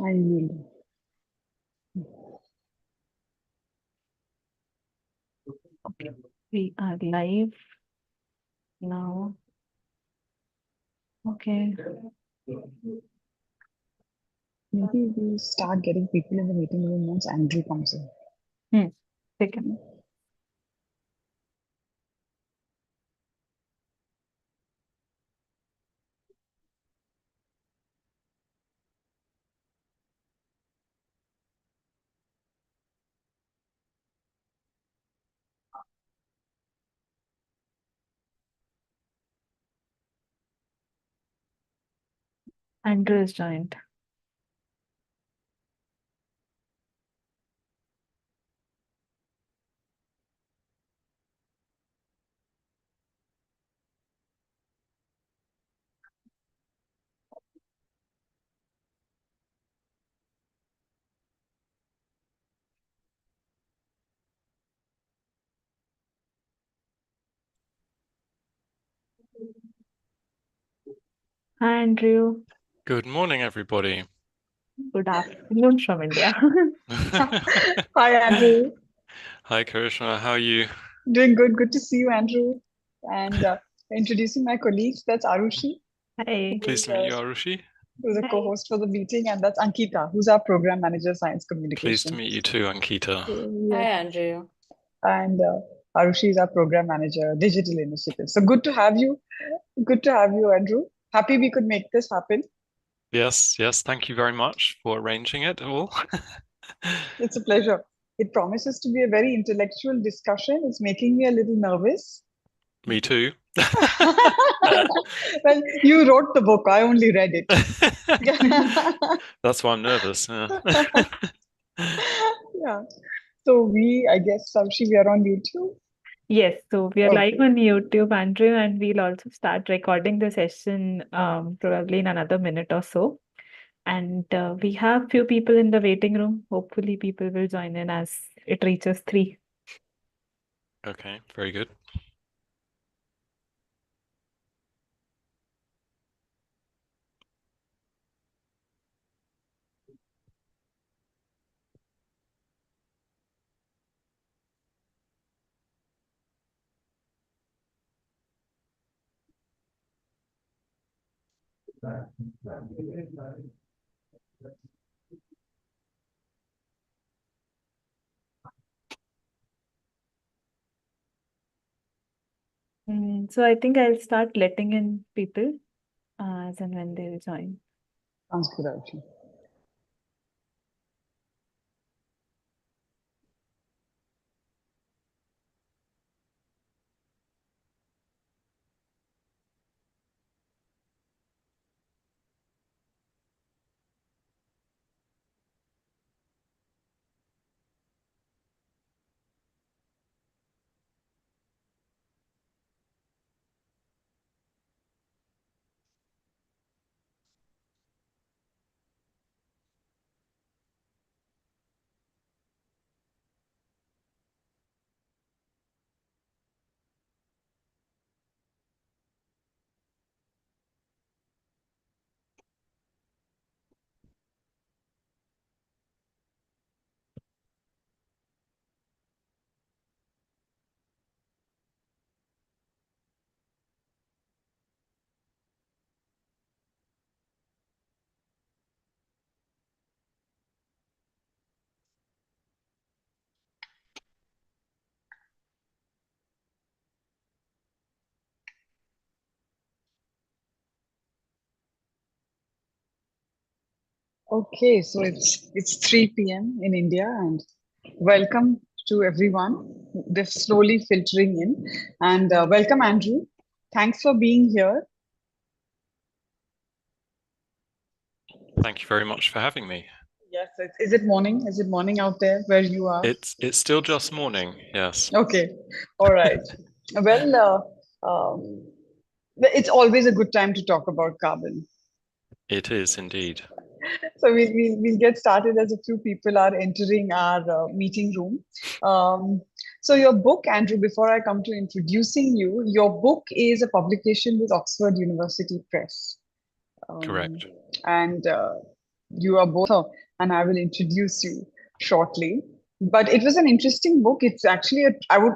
I yield. Okay, we are live now. Okay. Maybe we start getting people in the meeting room once Andrew comes in. Take it. Andrew is joined. Hi, Andrew. Good morning, everybody. Good afternoon from India. Hi, Andrew. Hi, Karishma. How are you? Doing good. Good to see you, Andrew. And introducing my colleagues, that's Arushi, Hi. Pleased to meet you, Arushi. who's a Hi. co-host for the meeting, and that's Ankita, who's our program manager, science Pleased to communication. meet you too, Ankita. Hi, Yes. Andrew. And Arushi is our program manager, digital initiatives. So good to have you. Good to have you, Andrew. Happy we could make this happen. Yes, thank you very much for arranging it all. It's a pleasure. It promises to be a very intellectual discussion. It's making me a little nervous. Me too. Well, you wrote the book. I only read it. That's why I'm nervous. Yeah. So I guess, Samshi, we are on YouTube. Yes, so we are live Okay. on YouTube, Andrew, and we'll also start recording the session probably in another minute or so. And we have few people in the waiting room. Hopefully, people will join in as it reaches 3. Okay, very good. So I think I'll start letting in people as and when they will join. Sounds good, Arushi. Okay, so it's 3 p.m. in India, and welcome to everyone. They're slowly filtering in, and welcome, Andrew. Thanks for being here. Thank you very much for having me. Yes, is it morning? Is it morning out there where you are? It's still just morning, yes. Okay, all right. Well, it's always a good time to talk about carbon. It is indeed. So we'll get started as a few people are entering our meeting room. So your book, Andrew, before I come to introducing you, your book is a publication with Oxford University Press. Correct. And You are both, and I will introduce you shortly. But it was an interesting book. It's actually I would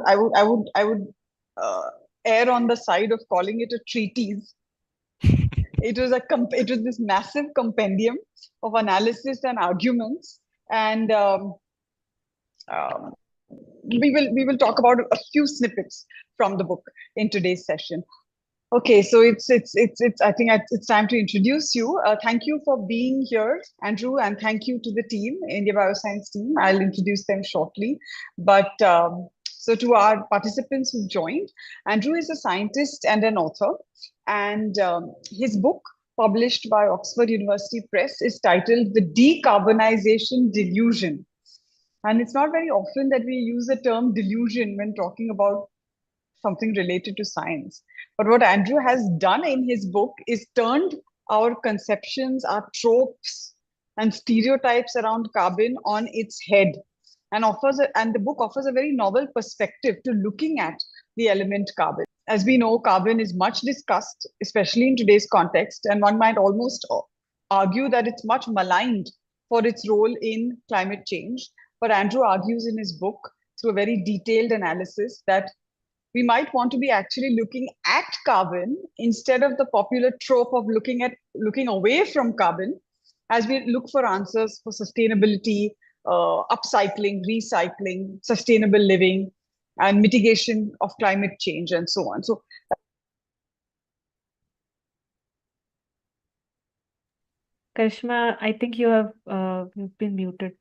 err on the side of calling it a treatise. It was this massive compendium of analysis and arguments, and um, we will talk about a few snippets from the book in today's session. Okay, so it's I think it's time to introduce you. Thank you for being here, Andrew, and thank you to the team, India Bioscience team. I'll introduce them shortly. But so to our participants who've joined, Andrew is a scientist and an author, and his book, published by Oxford University Press, is titled "The Decarbonization Delusion." And it's not very often that we use the term delusion when talking about something related to science. But what Andrew has done in his book is turned our conceptions, our tropes, and stereotypes around carbon on its head, and the book offers a very novel perspective to looking at the element carbon. As we know, carbon is much discussed, especially in today's context, and one might almost argue that it's much maligned for its role in climate change. But Andrew argues in his book, through a very detailed analysis, that we might want to be actually looking at carbon instead of the popular trope of looking away from carbon, as we look for answers for sustainability, upcycling, recycling, sustainable living, and mitigation of climate change, and so on. So Karishma, I think you've been muted.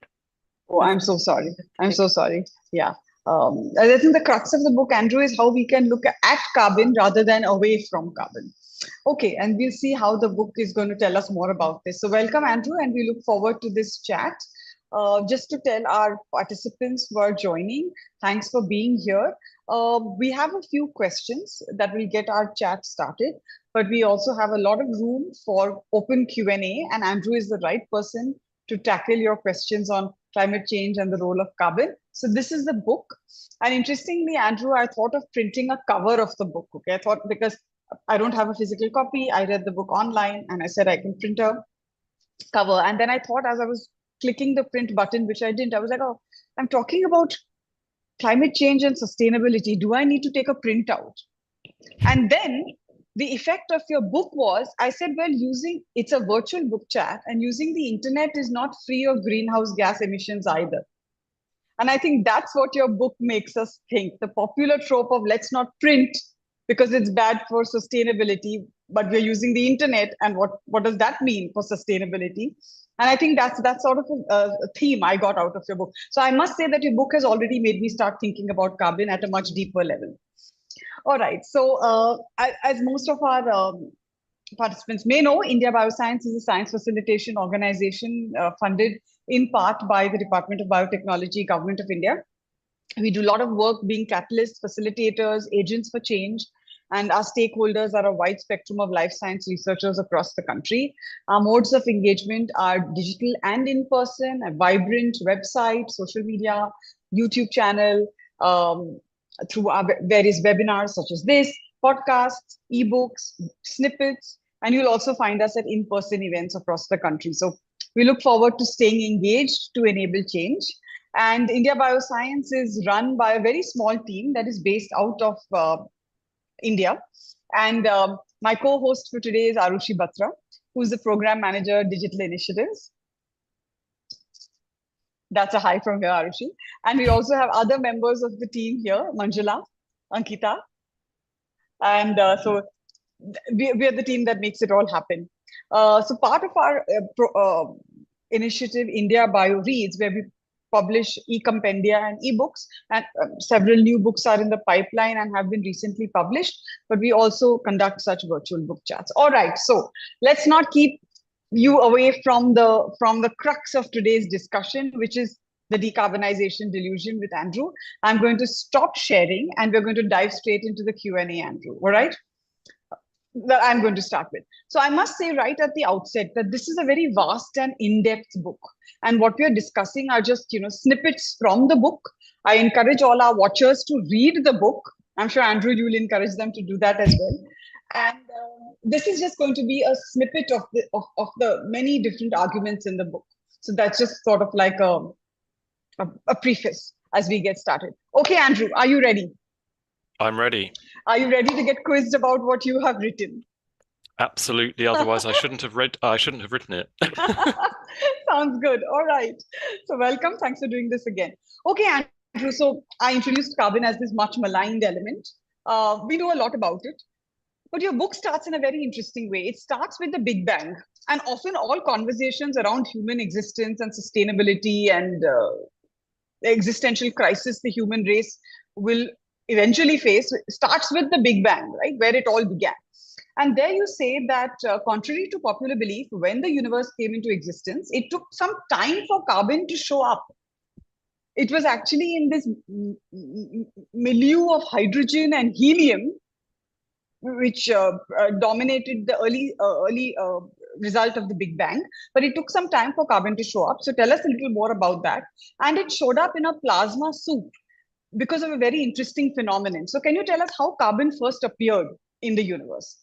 oh, I'm so sorry. I'm so sorry. Yeah. I think the crux of the book, Andrew, is how we can look at carbon rather than away from carbon. Okay, and we'll see how the book is going to tell us more about this. So welcome, Andrew, and we look forward to this chat. Just to tell our participants who are joining, thanks for being here. We have a few questions that will get our chat started, but we also have a lot of room for open Q&A, and Andrew is the right person to tackle your questions on climate change and the role of carbon. So this is the book. And interestingly, Andrew, I thought of printing a cover of the book. Okay, I thought, because I don't have a physical copy, I read the book online and I said I can print a cover. And then I thought, as I was clicking the print button, which I didn't, I was like, oh, I'm talking about climate change and sustainability. Do I need to take a printout? And then the effect of your book was, I said, well, it's a virtual book chat, and using the internet is not free of greenhouse gas emissions either. And I think that's what your book makes us think. The popular trope of let's not print because it's bad for sustainability, but we're using the internet, and what does that mean for sustainability? And I think that's sort of a theme I got out of your book. So I must say that your book has already made me start thinking about carbon at a much deeper level. All right. So as most of our participants may know, India Bioscience is a science facilitation organization funded in part by the Department of Biotechnology, Government of India. We do a lot of work being catalysts, facilitators, agents for change, and our stakeholders are a wide spectrum of life science researchers across the country. Our modes of engagement are digital and in-person, a vibrant website, social media, YouTube channel, through our various webinars such as this, podcasts, ebooks, snippets, and you'll also find us at in-person events across the country. So we look forward to staying engaged to enable change. And India Bioscience is run by a very small team that is based out of India. And my co-host for today is Arushi Batra, who's the program manager, digital initiatives. That's a hi from here, Arushi. And we also have other members of the team here, Manjula, Ankita. And so we are the team that makes it all happen. So part of our initiative, India Bio Reads, where we publish e-compendia and e-books, and several new books are in the pipeline and have been recently published, but we also conduct such virtual book chats. All right, so let's not keep you away from the crux of today's discussion, which is the decarbonization delusion with Andrew. I'm going to stop sharing and we're going to dive straight into the Q&A, Andrew. All right? That I'm going to start with. So I must say right at the outset that this is a very vast and in-depth book. And what we are discussing are just, snippets from the book. I encourage all our watchers to read the book. I'm sure, Andrew, you will encourage them to do that as well. And this is just going to be a snippet of the many different arguments in the book. So that's just sort of like a preface as we get started. Okay, Andrew, are you ready? I'm ready. Are you ready to get quizzed about what you have written? Absolutely. Otherwise, I shouldn't have written it. Sounds good. All right. So welcome. Thanks for doing this again. Okay, Andrew. So I introduced carbon as this much maligned element. We know a lot about it. But your book starts in a very interesting way. It starts with the Big Bang. And often all conversations around human existence and sustainability and the existential crisis the human race will eventually face starts with the Big Bang, right? Where it all began. And there you say that, contrary to popular belief, when the universe came into existence, it took some time for carbon to show up. It was actually in this milieu of hydrogen and helium, which dominated the early result of the Big Bang. But it took some time for carbon to show up. So tell us a little more about that. And it showed up in a plasma soup because of a very interesting phenomenon. So can you tell us how carbon first appeared in the universe?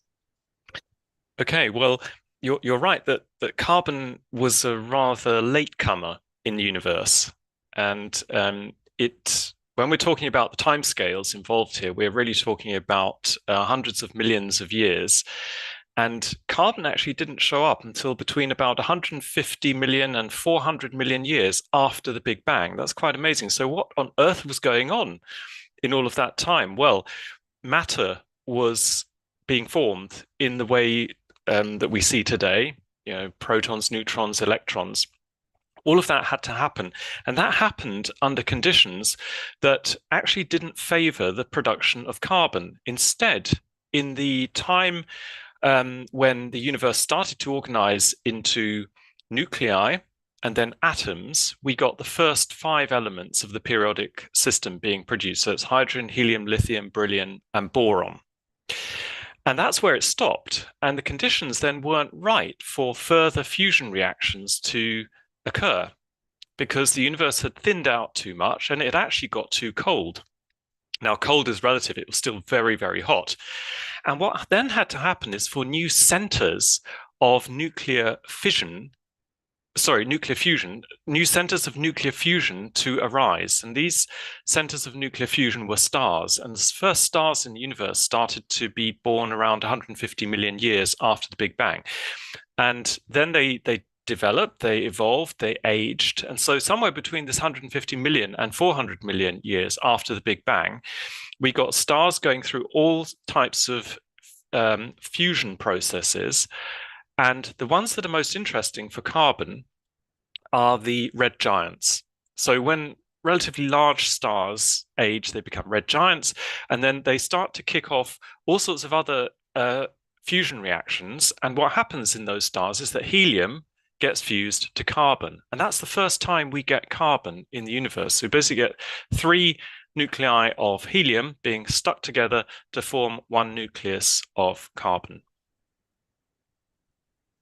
Okay, well, you're right that carbon was a rather latecomer in the universe, and when we're talking about the timescales involved here, we're really talking about hundreds of millions of years. And carbon actually didn't show up until between about 150 million and 400 million years after the Big Bang. That's quite amazing. So what on earth was going on in all of that time? Well, matter was being formed in the way that we see today, protons, neutrons, electrons. All of that had to happen. And that happened under conditions that actually didn't favor the production of carbon. Instead, in the time when the universe started to organize into nuclei and then atoms, we got the first 5 elements of the periodic system being produced. So it's hydrogen, helium, lithium, beryllium, and boron. And that's where it stopped. And the conditions then weren't right for further fusion reactions to occur because the universe had thinned out too much and it actually got too cold. Now, cold is relative. It was still very, very hot. And what then had to happen is for new centers of nuclear fusion, new centers of nuclear fusion to arise. And these centers of nuclear fusion were stars. And the first stars in the universe started to be born around 150 million years after the Big Bang. And then they developed, they evolved, they aged. And so somewhere between this 150 million and 400 million years after the Big Bang, we got stars going through all types of fusion processes. And the ones that are most interesting for carbon are the red giants. So when relatively large stars age, they become red giants, and then they start to kick off all sorts of other fusion reactions. And what happens in those stars is that helium gets fused to carbon. And that's the first time we get carbon in the universe. So we basically get 3 nuclei of helium being stuck together to form 1 nucleus of carbon.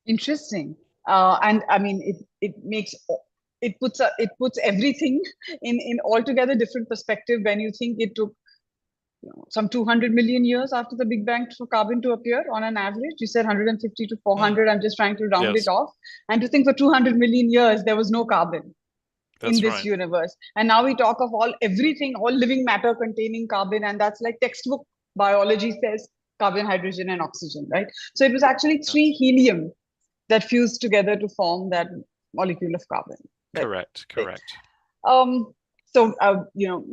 Interesting. And I mean, it puts everything in altogether different perspective when you think it took some 200 million years after the Big Bang for carbon to appear on an average. You said 150 to 400. I'm just trying to round it off. And to think for 200 million years, there was no carbon in this universe. And now we talk of all living matter containing carbon. And that's like textbook biology says carbon, hydrogen, and oxygen, right? So it was actually 3 helium that fused together to form that molecule of carbon. Correct. So,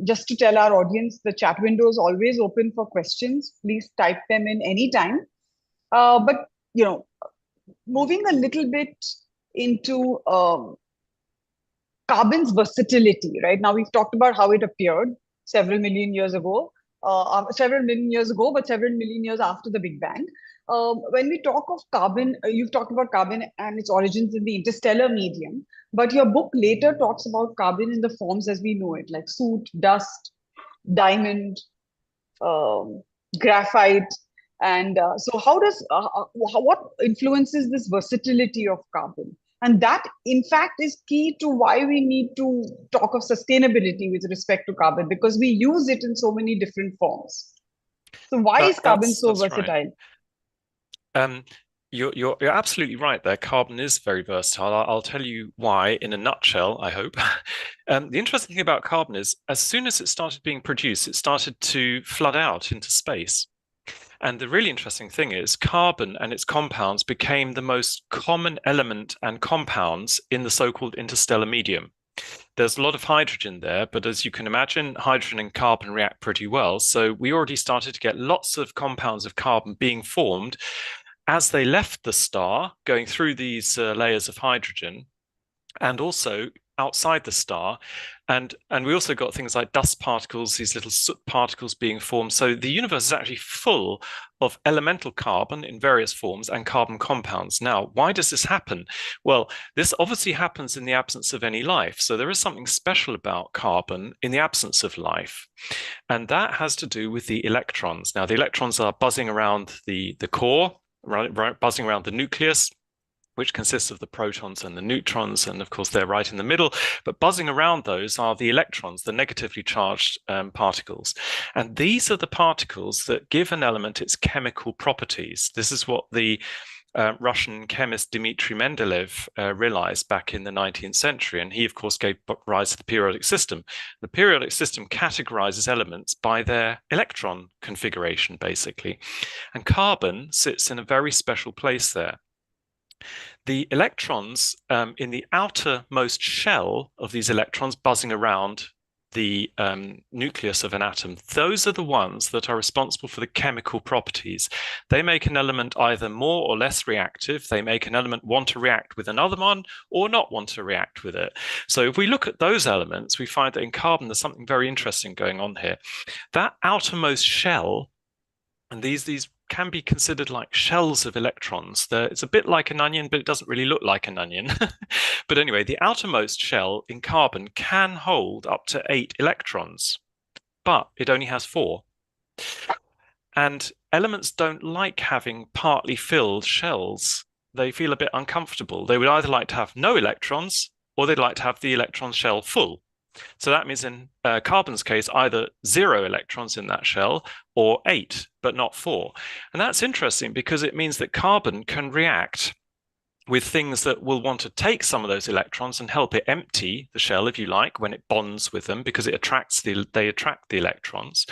just to tell our audience, the chat window is always open for questions. Please type them in anytime. But, moving a little bit into carbon's versatility, right? Now, we've talked about how it appeared several million years ago, but several million years after the Big Bang. When we talk of carbon, you've talked about carbon and its origins in the interstellar medium, but your book later talks about carbon in the forms as we know it, like soot, dust, diamond, graphite. And so what influences this versatility of carbon? And that, in fact, is key to why we need to talk of sustainability with respect to carbon, because we use it in so many different forms. So why is carbon so versatile? Right. You're absolutely right there. Carbon is very versatile. I'll tell you why in a nutshell, I hope. The interesting thing about carbon is as soon as it started being produced, it started to flood out into space. And the really interesting thing is carbon and its compounds became the most common element and compounds in the so-called interstellar medium. There's a lot of hydrogen there, but as you can imagine, hydrogen and carbon react pretty well. So we already started to get lots of compounds of carbon being formed as they left the star, going through these layers of hydrogen, and also outside the star. And we also got things like dust particles, these little soot particles being formed. So the universe is actually full of elemental carbon in various forms and carbon compounds. Now, why does this happen? Well, this obviously happens in the absence of any life. So there is something special about carbon in the absence of life. And that has to do with the electrons. Now, the electrons are buzzing around the core, right, buzzing around the nucleus, which consists of the protons and the neutrons, and of course they're right in the middle, but buzzing around those are the electrons, the negatively charged particles. And these are the particles that give an element its chemical properties. This is what the Russian chemist Dmitry Mendeleev realized back in the 19th century. And he, of course, gave rise to the periodic system. The periodic system categorizes elements by their electron configuration, basically. And carbon sits in a very special place there. The electrons in the outermost shell of these electrons buzzing around the nucleus of an atom, those are the ones that are responsible for the chemical properties. They make an element either more or less reactive. They make an element want to react with another one or not want to react with it. So if we look at those elements, we find that in carbon, there's something very interesting going on here. That outermost shell, and these can be considered like shells of electrons. It's a bit like an onion, but it doesn't really look like an onion. But anyway, the outermost shell in carbon can hold up to 8 electrons, but it only has 4. And elements don't like having partly filled shells. They feel a bit uncomfortable. They would either like to have no electrons, or they'd like to have the electron shell full. So that means in carbon's case, either 0 electrons in that shell or 8, but not 4. And that's interesting because it means that carbon can react with things that will want to take some of those electrons and help it empty the shell, if you like, when it bonds with them, because they attract the electrons.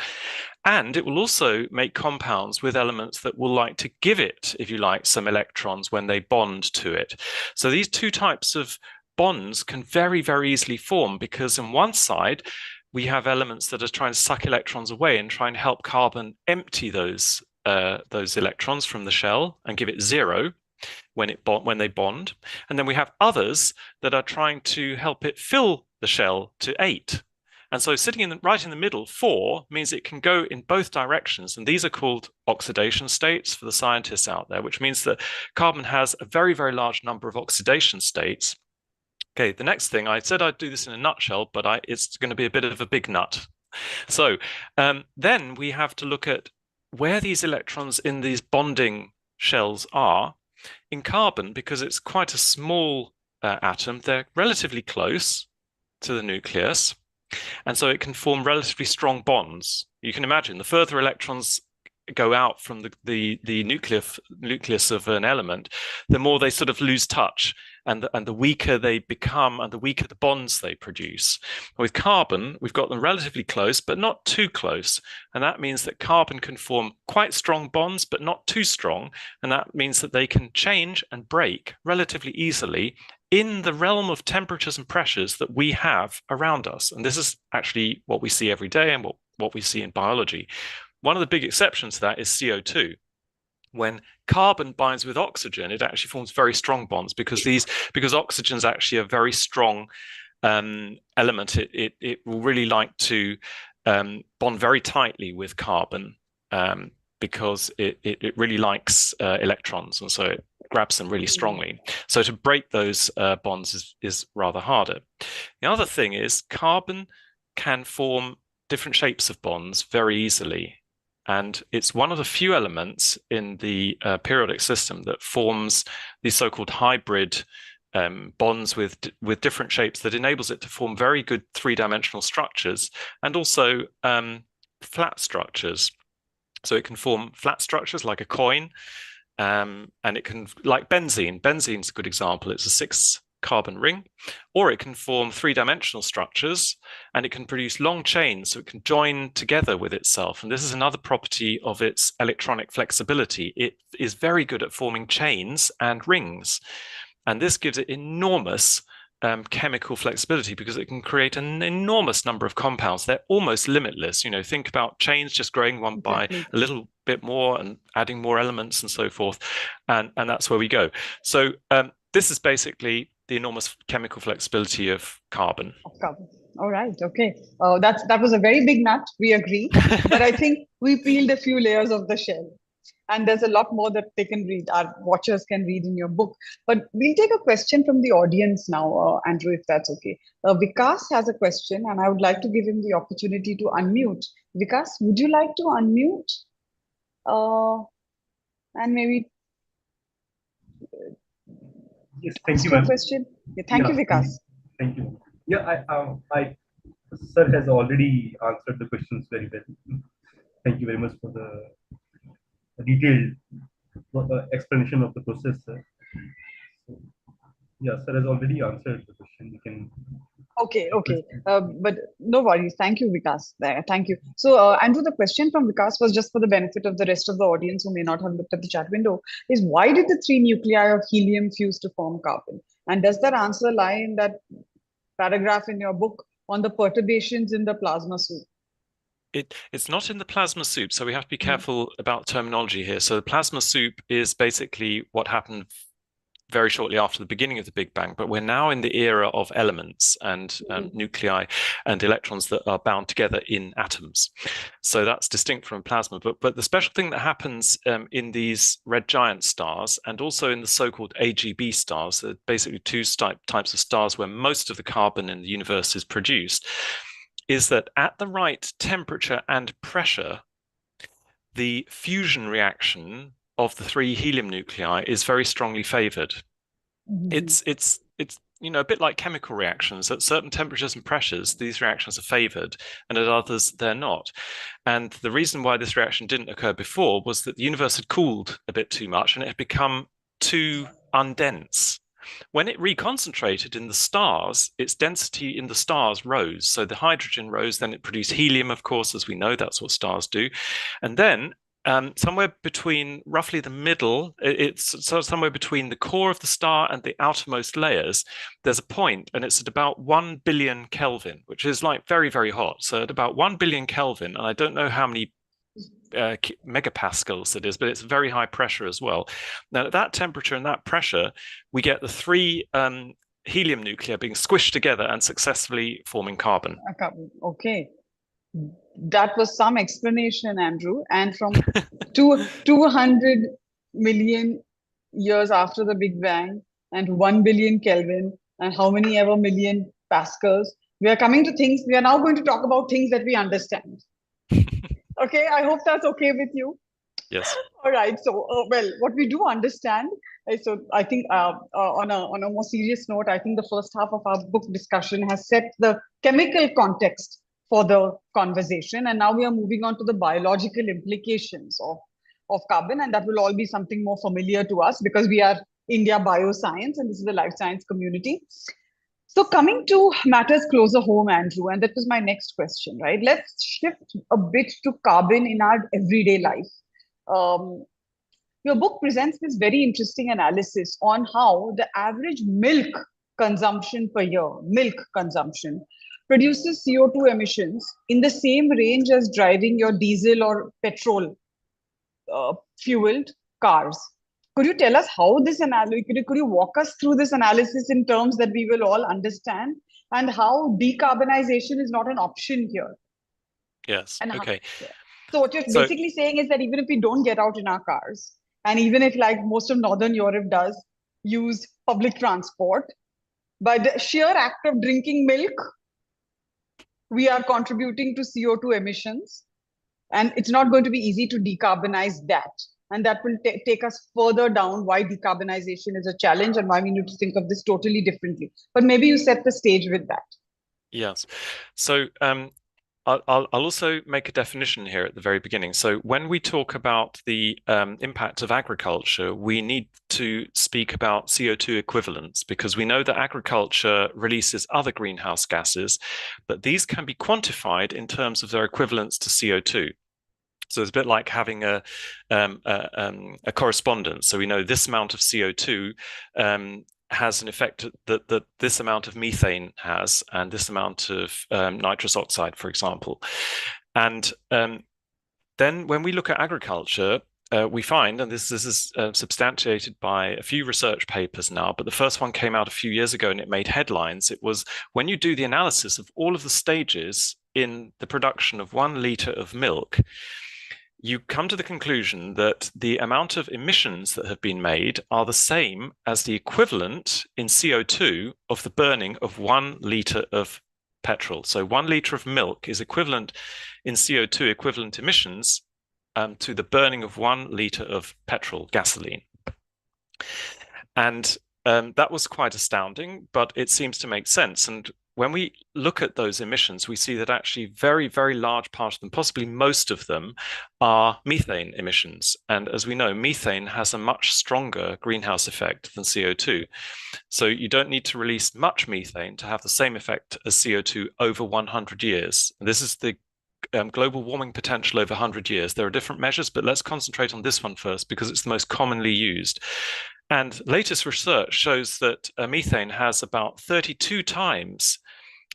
And it will also make compounds with elements that will like to give it, if you like, some electrons when they bond to it. So these two types of bonds can very, very easily form because on one side, we have elements that are trying to suck electrons away and try and help carbon empty those electrons from the shell and give it 0 when they bond. And then we have others that are trying to help it fill the shell to 8. And so sitting right in the middle, 4, means it can go in both directions. And these are called oxidation states for the scientists out there, which means that carbon has a very, very large number of oxidation states. Okay, the next thing, I said I'd do this in a nutshell, but it's going to be a bit of a big nut. So then we have to look at where these electrons in these bonding shells are. In carbon, because it's quite a small atom, they're relatively close to the nucleus, and so it can form relatively strong bonds. You can imagine the further electrons go out from the nucleus of an element, the more they sort of lose touch, and the weaker they become, and the weaker the bonds they produce. With carbon, we've got them relatively close, but not too close, and that means that carbon can form quite strong bonds, but not too strong, and that means that they can change and break relatively easily in the realm of temperatures and pressures that we have around us. And this is actually what we see every day and what we see in biology. One of the big exceptions to that is CO2. When carbon binds with oxygen, it actually forms very strong bonds because oxygen is actually a very strong element. It will really like to bond very tightly with carbon because it really likes electrons, and so it grabs them really strongly. So to break those bonds is rather harder. The other thing is carbon can form different shapes of bonds very easily. And it's one of the few elements in the periodic system that forms these so-called hybrid bonds with different shapes that enables it to form very good three-dimensional structures and also flat structures. So it can form flat structures like a coin, and it can, like benzene. Benzene's a good example. It's a 6-carbon ring, or it can form 3-dimensional structures, and it can produce long chains, so it can join together with itself. And this is another property of its electronic flexibility. It is very good at forming chains and rings, and this gives it enormous chemical flexibility because it can create an enormous number of compounds. They're almost limitless. You know, think about chains just growing one by a little bit more and adding more elements and so forth, and that's where we go. So this is basically the enormous chemical flexibility of carbon. All right. Okay. That was a very big nut. We agree. But I think we peeled a few layers of the shell. And there's a lot more that they can read, our watchers can read in your book. But we'll take a question from the audience now, Andrew, if that's okay. Vikas has a question, and I would like to give him the opportunity to unmute. Vikas, would you like to unmute? And maybe yes, thank you, ask a question. Yeah, thank you, Vikas. Thank you. Yeah, Sir has already answered the questions very well. Thank you very much for the detailed explanation of the process, sir. So, yeah, sir has already answered the question. You can. Okay. But no worries. Thank you, Vikas. Thank you. So, Andrew, the question from Vikas was just for the benefit of the rest of the audience who may not have looked at the chat window, is why did the 3 nuclei of helium fuse to form carbon? And does that answer lie in that paragraph in your book on the perturbations in the plasma soup? It's not in the plasma soup, so we have to be careful about terminology here. So the plasma soup is basically what happened very shortly after the beginning of the Big Bang, but we're now in the era of elements and nuclei and electrons that are bound together in atoms. So that's distinct from plasma. But the special thing that happens in these red giant stars and also in the so-called AGB stars, there are basically 2 types of stars where most of the carbon in the universe is produced, is that at the right temperature and pressure, the fusion reaction of the 3 helium nuclei is very strongly favored. It's a bit like chemical reactions. At certain temperatures and pressures, these reactions are favored, and at others they're not. And the reason why this reaction didn't occur before was that the universe had cooled a bit too much and it had become too undense. When it reconcentrated in the stars, its density in the stars rose. So the hydrogen rose, then it produced helium, of course, as we know, that's what stars do. And then somewhere between roughly the middle, it's somewhere between the core of the star and the outermost layers, there's a point, and it's at about 1 billion Kelvin, which is like very, very hot. So at about 1 billion Kelvin, and I don't know how many megapascals it is, but it's very high pressure as well. Now at that temperature and that pressure, we get the 3 helium nuclei being squished together and successfully forming carbon. Okay, that was some explanation, Andrew. And from 200 million years after the Big Bang and 1 billion Kelvin and how many ever million pascals, we are coming to things, we are now going to talk about things that we understand. Okay, I hope that's okay with you. Yes. All right. So, well, what we do understand, so I think on a more serious note, I think the first half of our book discussion has set the chemical context for the conversation. And now we are moving on to the biological implications of carbon. And that will all be something more familiar to us because we are IndiaBioscience and this is the life science community. So coming to matters closer home, Andrew, and that was my next question, right? Let's shift a bit to carbon in our everyday life. Your book presents this very interesting analysis on how the average milk consumption per year, produces CO2 emissions in the same range as driving your diesel or petrol fueled cars. Could you tell us how this analysis, could you walk us through this analysis in terms that we will all understand and how decarbonization is not an option here? Yes. And okay. So what you're basically saying is that even if we don't get out in our cars, and even if like most of Northern Europe does use public transport, by the sheer act of drinking milk, we are contributing to CO2 emissions. And it's not going to be easy to decarbonize that. And that will take us further down why decarbonization is a challenge and why we need to think of this totally differently. But maybe you set the stage with that. Yes. So I'll also make a definition here at the very beginning. So when we talk about the impact of agriculture, we need to speak about CO2 equivalents, because we know that agriculture releases other greenhouse gases, but these can be quantified in terms of their equivalence to CO2. So it's a bit like having a correspondence. So we know this amount of CO2 has an effect that this amount of methane has, and this amount of nitrous oxide, for example. And then when we look at agriculture, we find, and this is substantiated by a few research papers now, but the first one came out a few years ago and it made headlines. It was when you do the analysis of all of the stages in the production of 1 liter of milk, you come to the conclusion that the amount of emissions that have been made are the same as the equivalent in CO2 of the burning of 1 liter of petrol. So 1 liter of milk is equivalent in CO2 equivalent emissions to the burning of 1 liter of petrol, gasoline. And that was quite astounding, but it seems to make sense. And when we look at those emissions, we see that actually very, very large part of them, possibly most of them, are methane emissions. And as we know, methane has a much stronger greenhouse effect than CO2. So you don't need to release much methane to have the same effect as CO2 over 100 years. And this is the global warming potential over 100 years. There are different measures, but let's concentrate on this one first because it's the most commonly used. And latest research shows that methane has about 32 times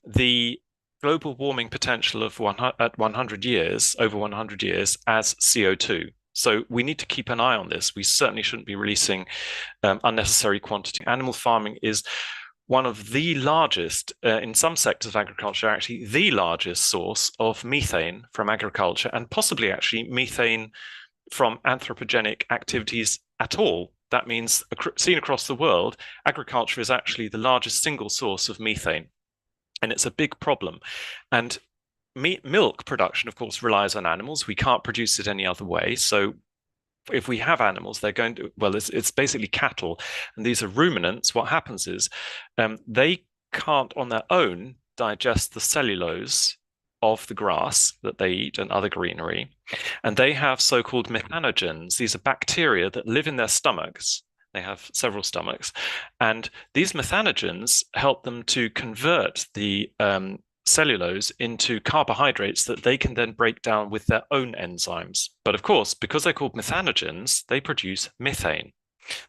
the global warming potential of at 100 years, over 100 years, as CO2. So we need to keep an eye on this. We certainly shouldn't be releasing unnecessary quantity. Animal farming is one of the largest, in some sectors of agriculture, actually the largest source of methane from agriculture, and possibly actually methane from anthropogenic activities at all. That means, seen across the world, agriculture is actually the largest single source of methane. And it's a big problem. And milk production, of course, relies on animals. We can't produce it any other way. So if we have animals, they're going to, well, it's basically cattle. And these are ruminants. What happens is they can't on their own digest the cellulose of the grass that they eat and other greenery. And they have so-called methanogens. These are bacteria that live in their stomachs. They have several stomachs. And these methanogens help them to convert the cellulose into carbohydrates that they can then break down with their own enzymes. But of course, because they're called methanogens, they produce methane.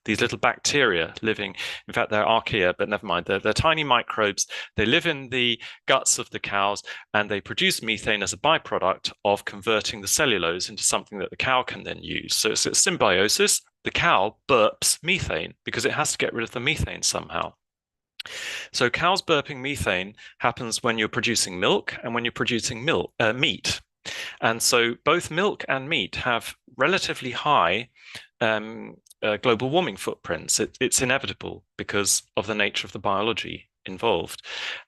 These little bacteria living, in fact, they're archaea, but never mind, they're tiny microbes. They live in the guts of the cows and they produce methane as a byproduct of converting the cellulose into something that the cow can then use. So it's a symbiosis. The cow burps methane because it has to get rid of the methane somehow. So cows burping methane happens when you're producing milk and when you're producing meat. And so both milk and meat have relatively high global warming footprints. It's inevitable because of the nature of the biology involved.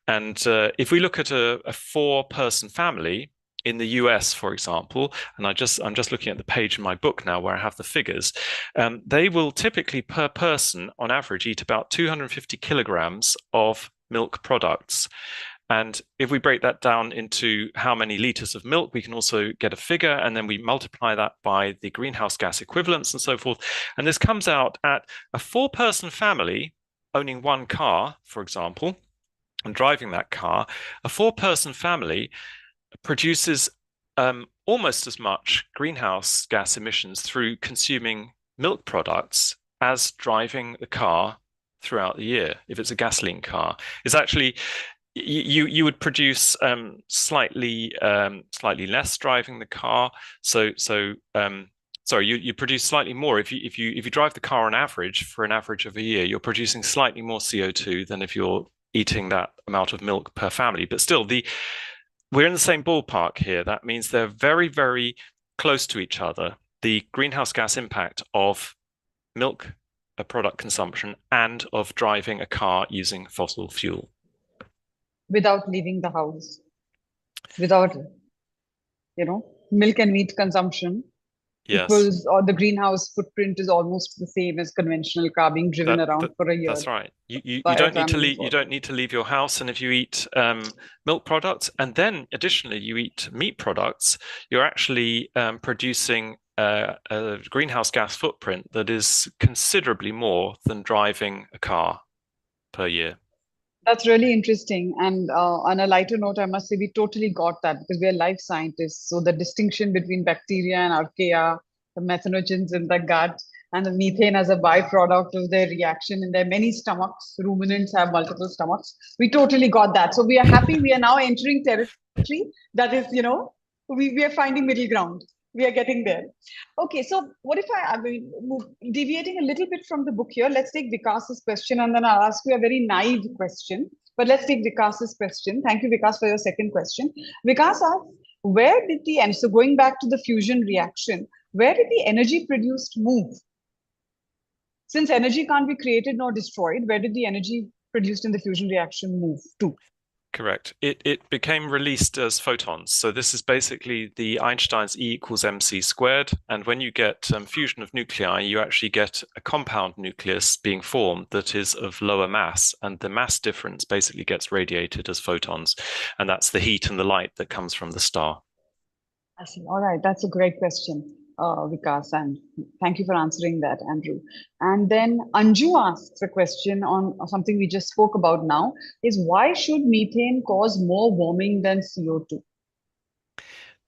And if we look at a 4-person family in the US, for example, and I'm just looking at the page in my book now where I have the figures, they will typically per person on average eat about 250 kilograms of milk products. And if we break that down into how many liters of milk, we can also get a figure, and then we multiply that by the greenhouse gas equivalents and so forth. And this comes out at a 4-person family owning 1 car, for example, and driving that car. A 4-person family produces almost as much greenhouse gas emissions through consuming milk products as driving the car throughout the year. If it's a gasoline car, it's actually you would produce slightly less driving the car. Sorry, you produce slightly more if you drive the car on average for an average of a year. You're producing slightly more CO2 than if you're eating that amount of milk per family. But still, we're in the same ballpark here. That means they're very, very close to each other. The greenhouse gas impact of milk product consumption and of driving a car using fossil fuel. Without leaving the house, without, milk and meat consumption, Yes. equals, or the greenhouse footprint is almost the same as conventional car being driven around for a year That's right. You by a don't need to family leave. You for. don't need to leave your house. And if you eat milk products, and then additionally you eat meat products, you're actually producing a greenhouse gas footprint that is considerably more than driving a car per year. That's really interesting. And on a lighter note, I must say we totally got that because we are life scientists. So the distinction between bacteria and archaea, the methanogens in the gut, and the methane as a byproduct of their reaction in their many stomachs. Ruminants have multiple stomachs. We totally got that. So we are happy. We are now entering territory that is, we are finding middle ground. We are getting there. Okay, so what if I mean, deviating a little bit from the book here, let's take Vikas's question and then I'll ask you a very naive question. But let's take Vikas's question. Thank you, Vikas, for your second question. Vikas asks, where did the, and so going back to the fusion reaction, where did the energy produced move? Since energy can't be created nor destroyed, where did the energy produced in the fusion reaction move to? Correct. It became released as photons. So this is basically the Einstein's E equals mc squared. And when you get fusion of nuclei, you actually get a compound nucleus being formed that is of lower mass. And the mass difference basically gets radiated as photons. And that's the heat and the light that comes from the star. I see. All right. That's a great question, Vikas. And thank you for answering that, Andrew. And then Anju asks a question on something we just spoke about now, is why should methane cause more warming than CO2?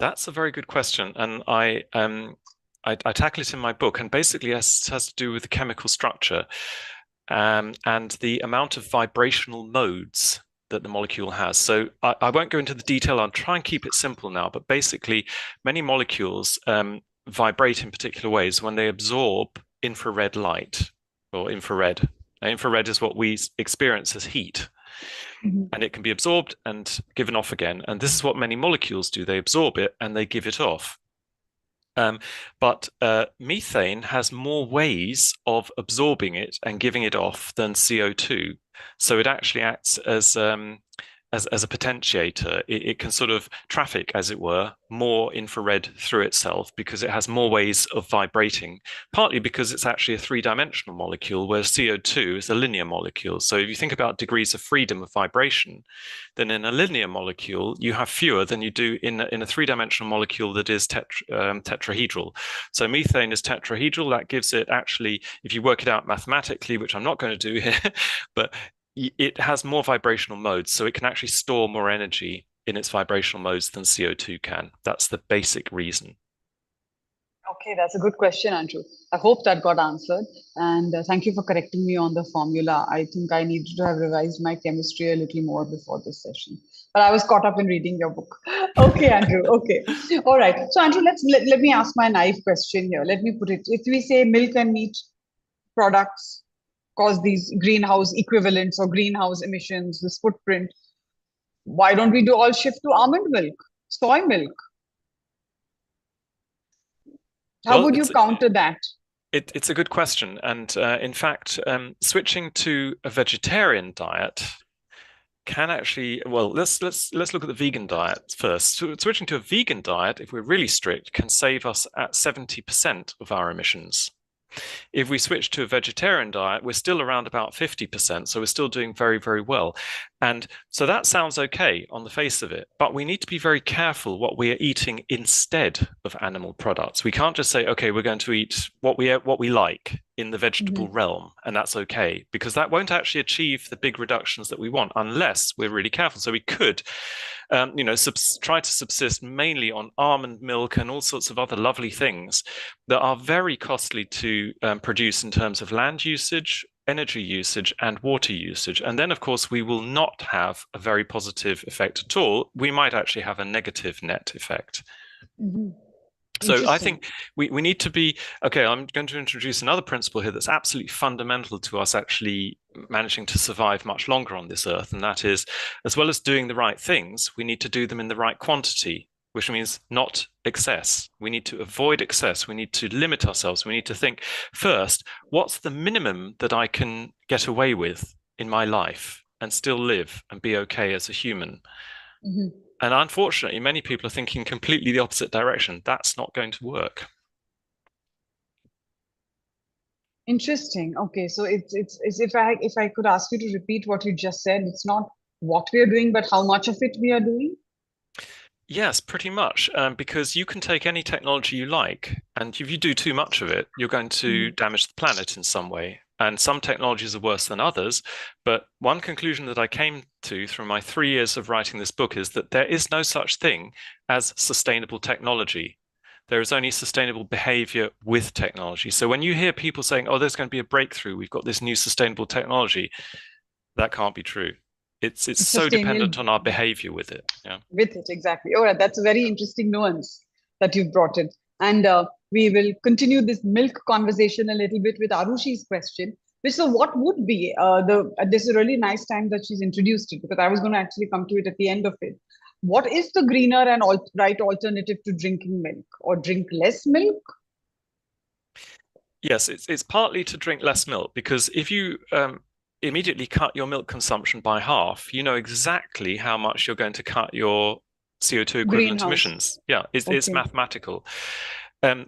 That's a very good question. And I tackle it in my book. And basically, it has to do with the chemical structure and the amount of vibrational modes that the molecule has. So I won't go into the detail. I'll try and keep it simple now. But basically, many molecules vibrate in particular ways when they absorb infrared light or infrared. Now, infrared is what we experience as heat. Mhm. And it can be absorbed and given off again. And this is what many molecules do. They absorb it and they give it off. But methane has more ways of absorbing it and giving it off than CO2. So it actually acts as a potentiator. It can sort of traffic, as it were, more infrared through itself because it has more ways of vibrating, partly because it's actually a three-dimensional molecule, where CO2 is a linear molecule. So if you think about degrees of freedom of vibration, then in a linear molecule, you have fewer than you do in a three-dimensional molecule that is tetrahedral. So methane is tetrahedral. That gives it actually, if you work it out mathematically, which I'm not going to do here, but it has more vibrational modes, so it can actually store more energy in its vibrational modes than CO2 can. That's the basic reason. Okay, that's a good question, Andrew. I hope that got answered. And thank you for correcting me on the formula. I think I needed to have revised my chemistry a little more before this session. But I was caught up in reading your book. Okay, Andrew. Okay. All right. So, Andrew, let me ask my naive question here. Let me put it. If we say milk and meat products cause these greenhouse equivalents or greenhouse emissions, this footprint, why don't we do all shift to almond milk, soy milk? How would you counter that? It's a good question. And in fact, switching to a vegetarian diet can actually, well, let's look at the vegan diet first. So switching to a vegan diet, if we're really strict, can save us at 70% of our emissions. If we switch to a vegetarian diet, we're still around about 50%. So we're still doing very, very well. And so that sounds okay on the face of it, but we need to be very careful what we are eating instead of animal products. We can't just say, okay, we're going to eat what we like in the vegetable realm, and that's okay, because that won't actually achieve the big reductions that we want unless we're really careful. So we could try to subsist mainly on almond milk and all sorts of other lovely things that are very costly to produce in terms of land usage, energy usage, and water usage. And then, of course, we will not have a very positive effect at all. We might actually have a negative net effect. Mm-hmm. So I think we need to be, okay, I'm going to introduce another principle here that's absolutely fundamental to us actually managing to survive much longer on this earth. And that is, as well as doing the right things, we need to do them in the right quantity, which means not excess. We need to avoid excess. We need to limit ourselves. We need to think first, what's the minimum that I can get away with in my life and still live and be okay as a human? And unfortunately, many people are thinking completely the opposite direction. That's not going to work. Interesting. Okay, so it's if I could ask you to repeat what you just said, it's not what we are doing, but how much of it we are doing. Yes, pretty much, because you can take any technology you like, and if you do too much of it, you're going to damage the planet in some way. And some technologies are worse than others. But one conclusion that I came to through my 3 years of writing this book is that there is no such thing as sustainable technology. There is only sustainable behavior with technology. So when you hear people saying, oh, there's going to be a breakthrough, we've got this new sustainable technology, that can't be true. It's so Sustainable dependent on our behavior with it. Yeah. with it, exactly. All right, that's a very interesting nuance that you've brought in. And we will continue this milk conversation a little bit with Arushi's question. Which, so what would be this is a really nice time that she's introduced it, because I was going to actually come to it at the end of it. What is the greener and right alternative to drinking milk, or drink less milk? Yes, it's partly to drink less milk, because if you immediately cut your milk consumption by half, you know exactly how much you're going to cut your CO2 equivalent Greenhouse. emissions. Yeah, it's Okay. mathematical.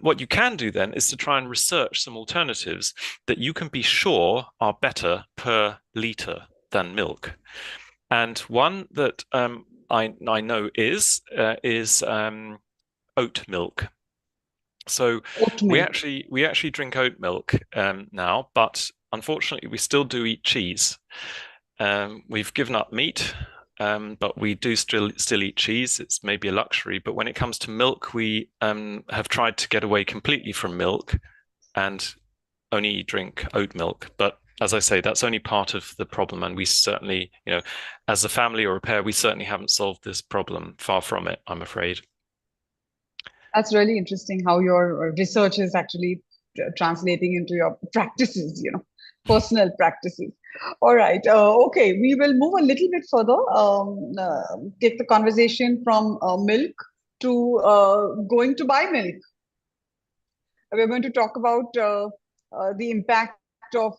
What you can do then is to try and research some alternatives that you can be sure are better per liter than milk. And one that I know is oat milk. So Oat we milk. actually drink oat milk now, but unfortunately we still do eat cheese. We've given up meat, but we do still eat cheese. It's maybe a luxury, but when it comes to milk, we have tried to get away completely from milk and only drink oat milk. But as I say, that's only part of the problem, and we certainly, as a family or a pair, we certainly haven't solved this problem. Far from it, I'm afraid. That's really interesting how your research is actually translating into your practices, personal practices. All right. Okay. We will move a little bit further, take the conversation from milk to going to buy milk. We're going to talk about the impact of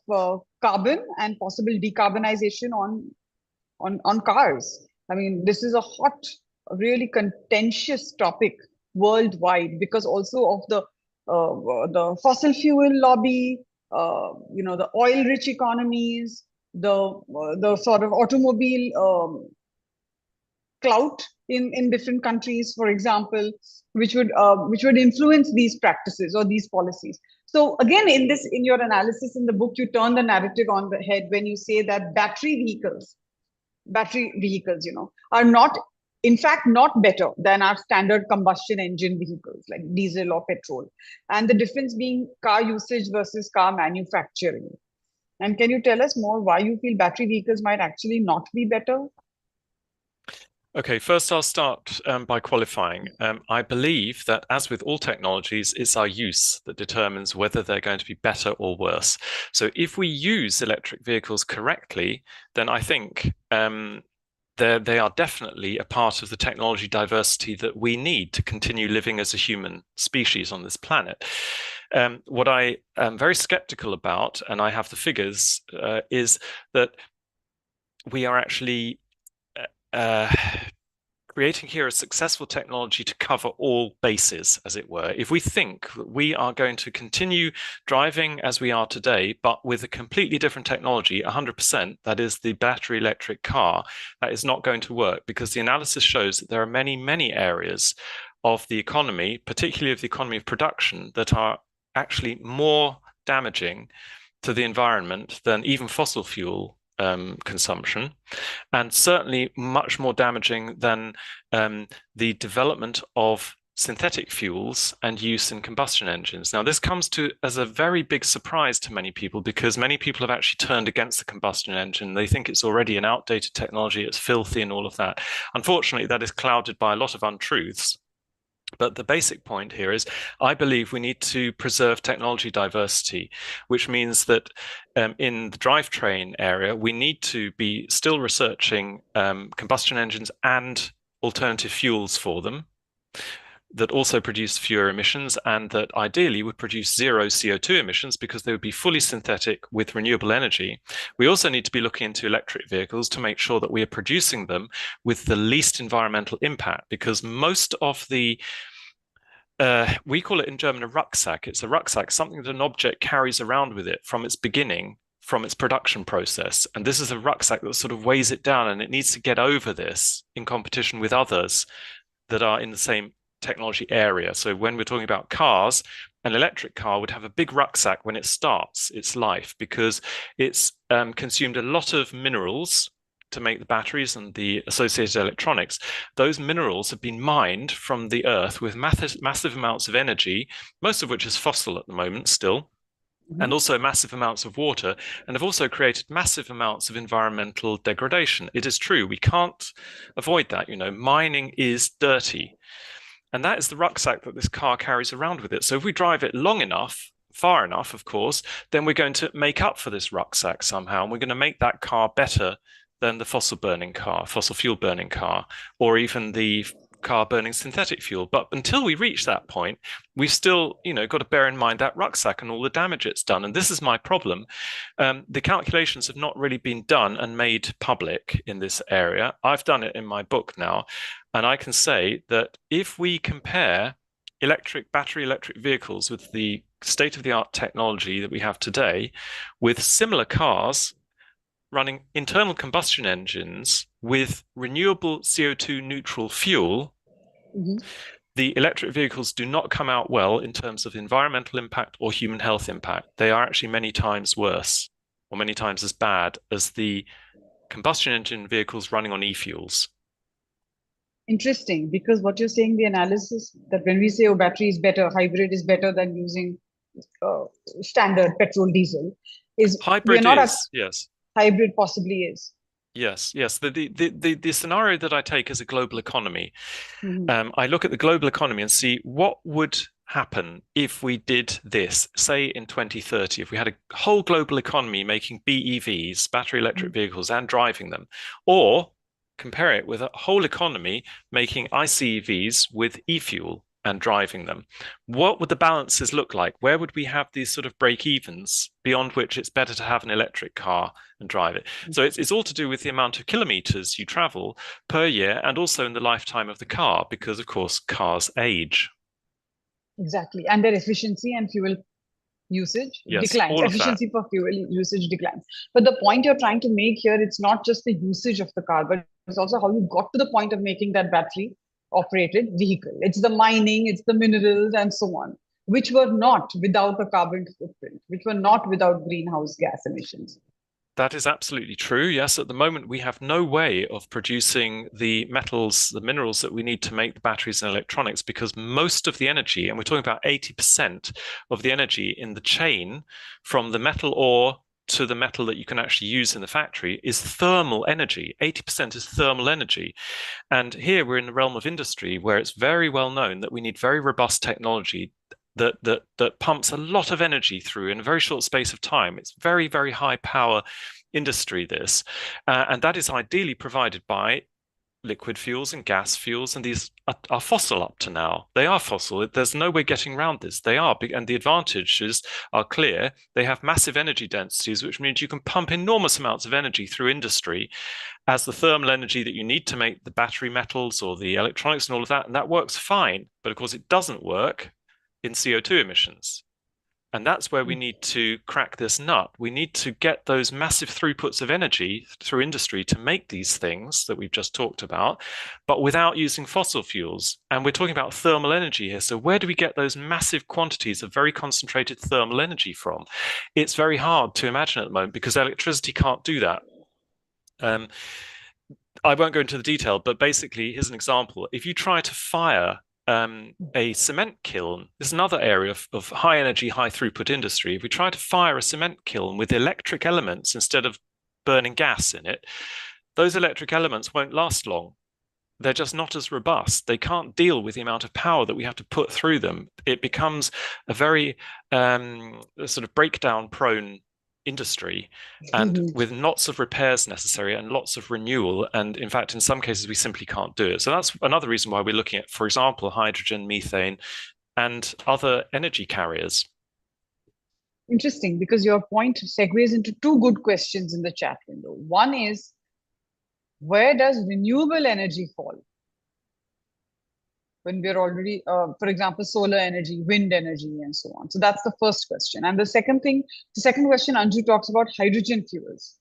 carbon and possible decarbonization on cars. I mean, this is a hot, really contentious topic worldwide, because also of the fossil fuel lobby, the oil-rich economies, the sort of automobile clout in different countries, for example, which would influence these practices or these policies. So again, in your analysis in the book, you turn the narrative on the head when you say that battery vehicles, are not, in fact, not better than our standard combustion engine vehicles like diesel or petrol. And the difference being car usage versus car manufacturing. And can you tell us more why you feel battery vehicles might actually not be better? Okay, first I'll start by qualifying. I believe that, as with all technologies, it's our use that determines whether they're going to be better or worse. So if we use electric vehicles correctly, then I think they are definitely a part of the technology diversity that we need to continue living as a human species on this planet. What I am very skeptical about, and I have the figures, is that we are actually creating here a successful technology to cover all bases, as it were. If we think that we are going to continue driving as we are today, but with a completely different technology, 100%, that is the battery electric car, that is not going to work, because the analysis shows that there are many, many areas of the economy, particularly of the economy of production, that are actually more damaging to the environment than even fossil fuel consumption, and certainly much more damaging than the development of synthetic fuels and use in combustion engines. Now, this comes as a very big surprise to many people, because many people have actually turned against the combustion engine. They think it's already an outdated technology, it's filthy and all of that. Unfortunately, that is clouded by a lot of untruths. But the basic point here is, I believe we need to preserve technology diversity, which means that in the drivetrain area, we need to be still researching combustion engines and alternative fuels for them that also produce fewer emissions, and that ideally would produce zero CO2 emissions, because they would be fully synthetic with renewable energy. We also need to be looking into electric vehicles to make sure that we are producing them with the least environmental impact, because most of the we call it in German a rucksack. It's a rucksack, something that an object carries around with it from its beginning, from its production process. And this is a rucksack that sort of weighs it down, and it needs to get over this in competition with others that are in the same technology area. So when we're talking about cars, an electric car would have a big rucksack when it starts its life because it's consumed a lot of minerals to make the batteries and the associated electronics. Those minerals have been mined from the earth with massive amounts of energy, most of which is fossil at the moment still, and also massive amounts of water, and have also created massive amounts of environmental degradation. It is true, we can't avoid that. Mining is dirty. And that is the rucksack that this car carries around with it. So if we drive it long enough, far enough, of course, then we're going to make up for this rucksack somehow. And we're going to make that car better than the fossil fuel burning car, or even the car burning synthetic fuel. But until we reach that point, we've still, got to bear in mind that rucksack and all the damage it's done. And this is my problem. The calculations have not really been done and made public in this area. I've done it in my book now. And I can say that if we compare battery electric vehicles with the state-of-the-art technology that we have today with similar cars running internal combustion engines with renewable CO2 neutral fuel, the electric vehicles do not come out well in terms of environmental impact or human health impact. They are actually many times worse or many times as bad as the combustion engine vehicles running on e-fuels. Interesting, because what you're saying, the analysis that when we say, oh, battery is better, hybrid is better than using standard petrol, diesel, is hybrid yes. Hybrid possibly is. Yes. The scenario that I take is a global economy. I look at the global economy and see what would happen if we did this, say in 2030, if we had a whole global economy making BEVs, battery electric vehicles, and driving them, or compare it with a whole economy making ICEVs with e-fuel and driving them. What would the balances look like? Where would we have these sort of break evens beyond which it's better to have an electric car and drive it? So it's all to do with the amount of kilometers you travel per year and also in the lifetime of the car, because of course cars age. Exactly. And their efficiency and fuel usage declines. Efficiency for fuel usage declines. But the point you're trying to make here, it's not just the usage of the car, but it's also how you got to the point of making that battery operated vehicle. It's the mining, it's the minerals and so on, which were not without a carbon footprint, which were not without greenhouse gas emissions. That is absolutely true. Yes, at the moment, we have no way of producing the metals, the minerals that we need to make the batteries and electronics, because most of the energy, and we're talking about 80% of the energy in the chain from the metal ore to the metal that you can actually use in the factory, is thermal energy. 80% is thermal energy. And here we're in the realm of industry where it's very well known that we need very robust technology that pumps a lot of energy through in a very short space of time. It's very, very high power industry, this. And that is ideally provided by liquid fuels and gas fuels, and these are fossil up to now. They are fossil. There's no way getting around this. They are big, and the advantages are clear. They have massive energy densities, which means you can pump enormous amounts of energy through industry as the thermal energy that you need to make the battery metals or the electronics and all of that, and that works fine. But of course, it doesn't work in CO2 emissions. And that's where we need to crack this nut. We need to get those massive throughputs of energy through industry to make these things that we've just talked about, but without using fossil fuels. And we're talking about thermal energy here. So where do we get those massive quantities of very concentrated thermal energy from? It's very hard to imagine at the moment because electricity can't do that. I won't go into the detail, but basically, here's an example. If you try to fire a cement kiln, this is another area of high energy, high throughput industry. If we try to fire a cement kiln with electric elements instead of burning gas in it, those electric elements won't last long. They're just not as robust. They can't deal with the amount of power that we have to put through them. It becomes a very sort of breakdown prone industry, and with lots of repairs necessary and lots of renewal, and in fact in some cases we simply can't do it. So that's another reason why we're looking at, for example, hydrogen, methane and other energy carriers. Interesting, because your point segues into two good questions in the chat window. One is, where does renewable energy fall? when we're already, for example, solar energy, wind energy, and so on? So that's the first question. And the second question, Anju talks about hydrogen fuels,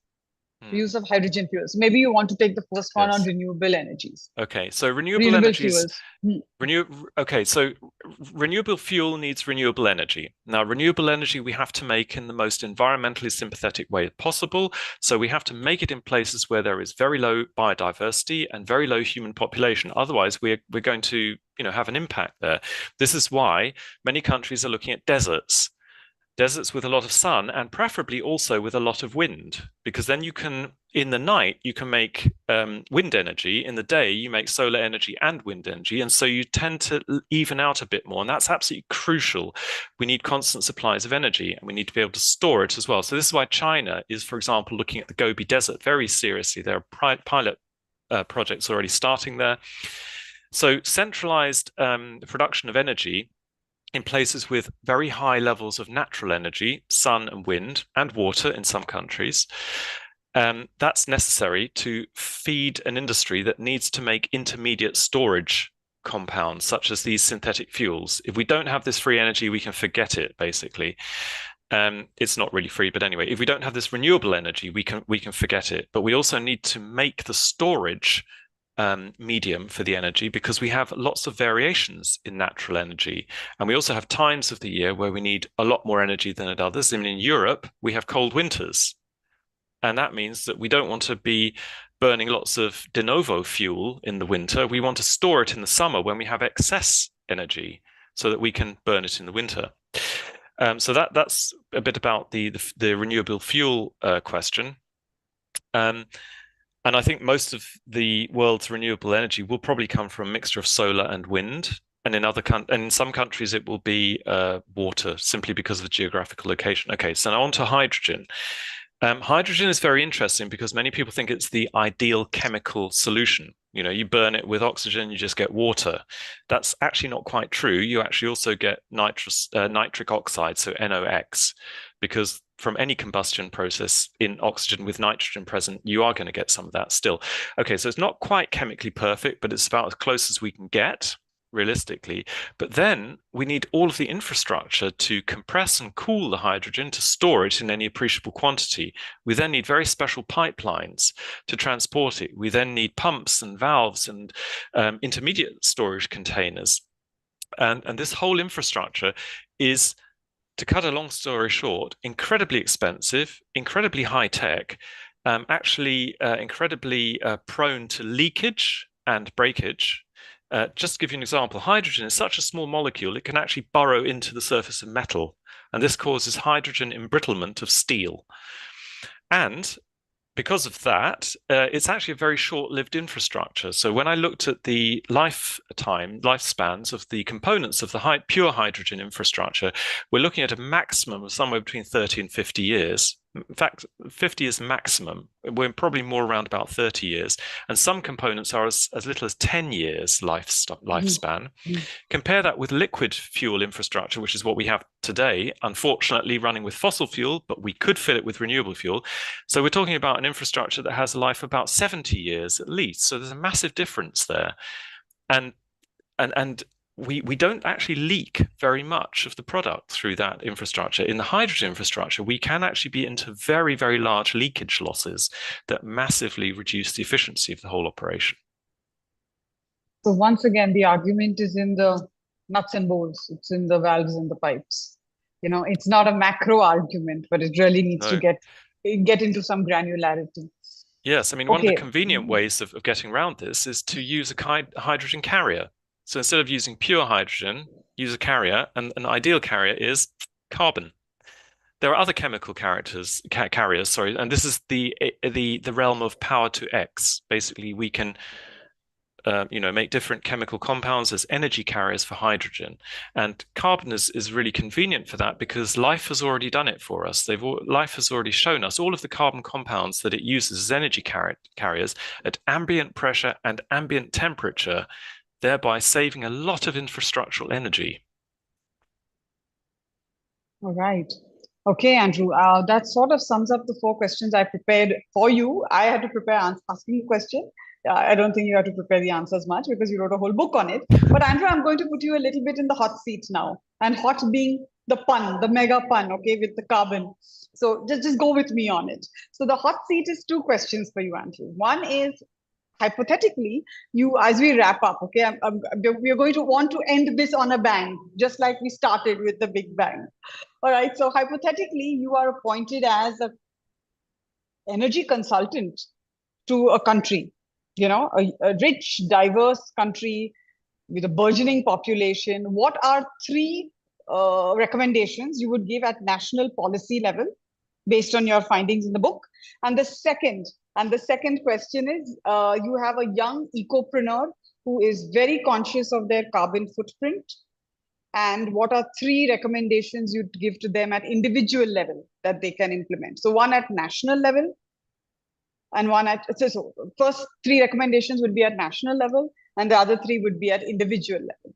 the use of hydrogen fuels. Maybe you want to take the first one on Yes. renewable energies. Okay, so renewable Renewable energies. fuels. Okay, so renewable fuel needs renewable energy. Now, renewable energy we have to make in the most environmentally sympathetic way possible. So we have to make it in places where there is very low biodiversity and very low human population. Otherwise, we're going to, have an impact there. This is why many countries are looking at deserts with a lot of sun, and preferably also with a lot of wind, because then you can, in the night, you can make wind energy. In the day, you make solar energy and wind energy. And so you tend to even out a bit more. And that's absolutely crucial. We need constant supplies of energy, and we need to be able to store it as well. So this is why China is, for example, looking at the Gobi Desert very seriously. There are pilot projects already starting there. So centralized production of energy in places with very high levels of natural energy, sun and wind, and water in some countries. That's necessary to feed an industry that needs to make intermediate storage compounds, such as these synthetic fuels. If we don't have this free energy, we can forget it, basically. It's not really free, but anyway, if we don't have this renewable energy, we can forget it. But we also need to make the storage medium for the energy, because we have lots of variations in natural energy. And we also have times of the year where we need a lot more energy than at others. I mean, in Europe, we have cold winters. And that means that we don't want to be burning lots of de novo fuel in the winter. We want to store it in the summer when we have excess energy so that we can burn it in the winter. So that's a bit about the renewable fuel question. And I think most of the world's renewable energy will probably come from a mixture of solar and wind. And in some countries, it will be water, simply because of the geographical location. Okay, so now on to hydrogen. Hydrogen is very interesting because many people think it's the ideal chemical solution. You burn it with oxygen, you just get water. That's actually not quite true. You actually also get nitric oxide, so NOx, because from any combustion process in oxygen with nitrogen present, you are going to get some of that still. Okay, so it's not quite chemically perfect, but it's about as close as we can get realistically. But then we need all of the infrastructure to compress and cool the hydrogen to store it in any appreciable quantity. We then need very special pipelines to transport it. We then need pumps and valves and intermediate storage containers. And this whole infrastructure is, to cut a long story short, incredibly expensive, incredibly high tech, actually incredibly prone to leakage and breakage. Just to give you an example, hydrogen is such a small molecule, it can actually burrow into the surface of metal. And this causes hydrogen embrittlement of steel. And because of that, it's actually a very short-lived infrastructure. So when I looked at the lifespans of the components of the pure hydrogen infrastructure, we're looking at a maximum of somewhere between 30 and 50 years. In fact, 50 is maximum. We're probably more around about 30 years. And some components are as little as 10 years lifespan. Compare that with liquid fuel infrastructure, which is what we have today, unfortunately running with fossil fuel, but we could fill it with renewable fuel. So we're talking about an infrastructure that has a life of about 70 years at least. So there's a massive difference there. And we don't actually leak very much of the product through that infrastructure. In the hydrogen infrastructure, we can actually be into very, very large leakage losses that massively reduce the efficiency of the whole operation. So once again, the argument is in the nuts and bolts. It's in the valves and the pipes. It's not a macro argument, but it really needs to get into some granularity. Yes, I mean, one of the convenient ways of getting around this is to use a hydrogen carrier. So instead of using pure hydrogen, use a carrier, and an ideal carrier is carbon. There are other chemical carriers, and this is the realm of power to X. Basically, we can make different chemical compounds as energy carriers for hydrogen. And carbon is really convenient for that because life has already done it for us. Life has already shown us all of the carbon compounds that it uses as energy carriers at ambient pressure and ambient temperature, thereby saving a lot of infrastructural energy. All right. Okay, Andrew, that sort of sums up the 4 questions I prepared for you. I had to prepare asking a question, I don't think you have to prepare the answers much because you wrote a whole book on it. But Andrew, I'm going to put you a little bit in the hot seat now. And hot being the pun, the mega pun, okay, with the carbon. So just go with me on it. So the hot seat is two questions for you, Andrew. One is, hypothetically, you, as we wrap up, okay, we are going to want to end this on a bang, just like we started with the Big Bang. All right. So hypothetically, you are appointed as a energy consultant to a country, a rich, diverse country with a burgeoning population. What are three recommendations you would give at national policy level based on your findings in the book? And the second question is, you have a young ecopreneur who is very conscious of their carbon footprint. And what are three recommendations you'd give to them at individual level that they can implement? So one at national level, and one at, so first three recommendations would be at national level, and the other three would be at individual level.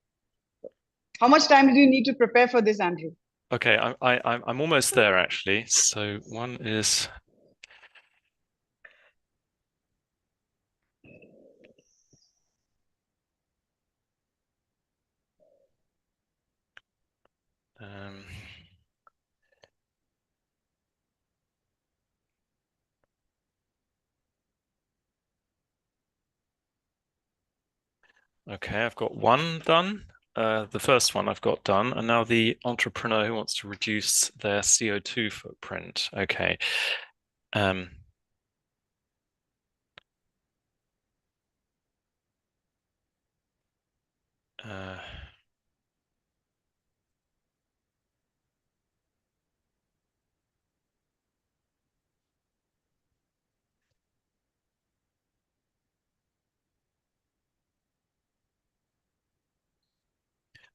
How much time do you need to prepare for this, Andrew? Okay, I'm almost there actually. So one is okay, I've got one done. The first one I've got done, and now the entrepreneur who wants to reduce their CO2 footprint. Okay.